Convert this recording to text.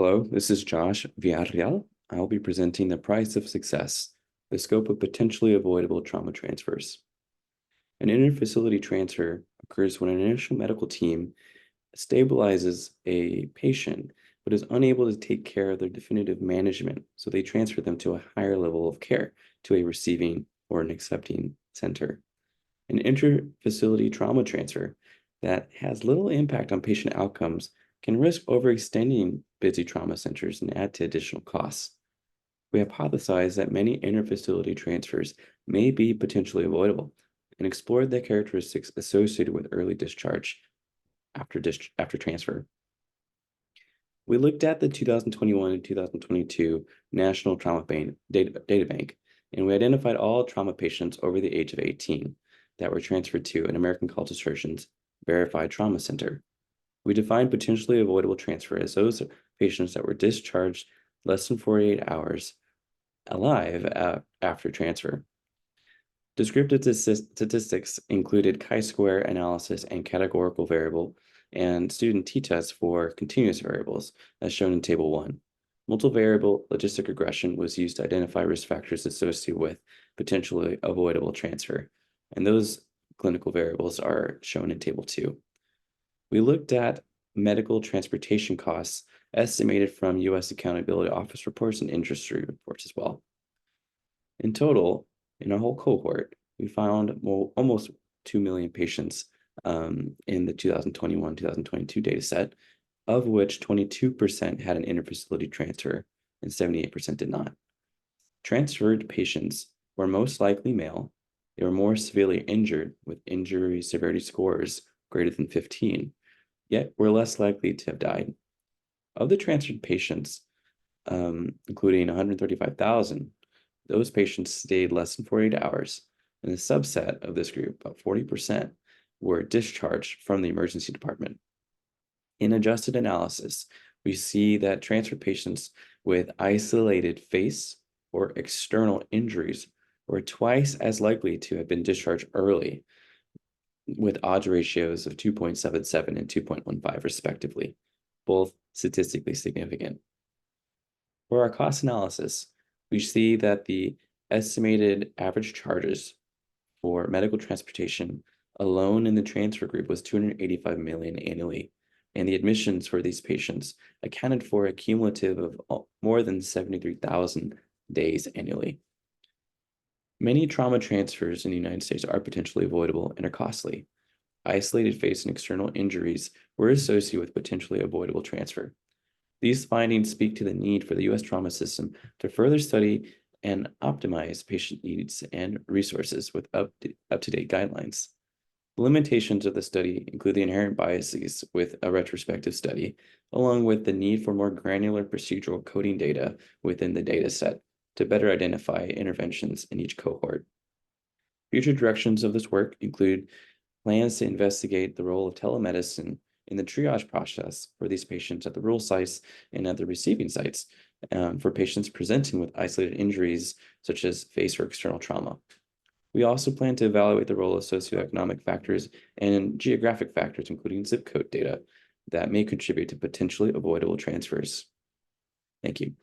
Hello, this is Josh Villarreal. I'll be presenting the price of success, the scope of potentially avoidable trauma transfers. An interfacility transfer occurs when an initial medical team stabilizes a patient but is unable to take care of their definitive management, so they transfer them to a higher level of care to a receiving or an accepting center. An interfacility trauma transfer that has little impact on patient outcomes can risk overextending busy trauma centers and add to additional costs. We hypothesize that many interfacility transfers may be potentially avoidable and explored the characteristics associated with early discharge after transfer. We looked at the 2021 and 2022 National Trauma Data Bank, and we identified all trauma patients over the age of 18 that were transferred to an American College of Surgeons verified trauma center. We defined potentially avoidable transfer as those patients that were discharged less than 48 hours alive after transfer. Descriptive statistics included chi-square analysis and categorical variable and student t-tests for continuous variables, as shown in Table 1. Multivariable logistic regression was used to identify risk factors associated with potentially avoidable transfer, and those clinical variables are shown in Table 2. We looked at medical transportation costs estimated from U.S. Accountability Office reports and industry reports as well. In total, in our whole cohort, we found almost 2 million patients in the 2021-2022 data set, of which 22% had an interfacility transfer and 78% did not. Transferred patients were most likely male. They were more severely injured with injury severity scores greater than 15, yet were less likely to have died. Of the transferred patients, including 135,000, those patients stayed less than 48 hours. And a subset of this group, about 40%, were discharged from the emergency department. In adjusted analysis, we see that transferred patients with isolated face or external injuries were twice as likely to have been discharged early, with odds ratios of 2.77 and 2.15 respectively, both statistically significant. For our cost analysis, we see that the estimated average charges for medical transportation alone in the transfer group was $285 million annually, and the admissions for these patients accounted for a cumulative of more than 73,000 days annually. Many trauma transfers in the United States are potentially avoidable and are costly. Isolated face and external injuries were associated with potentially avoidable transfer. These findings speak to the need for the U.S. trauma system to further study and optimize patient needs and resources with up-to-date guidelines. The limitations of the study include the inherent biases with a retrospective study, along with the need for more granular procedural coding data within the data set to better identify interventions in each cohort. Future directions of this work include plans to investigate the role of telemedicine in the triage process for these patients at the rural sites and at the receiving sites for patients presenting with isolated injuries such as face or external trauma. We also plan to evaluate the role of socioeconomic factors and geographic factors, including zip code data, that may contribute to potentially avoidable transfers. Thank you.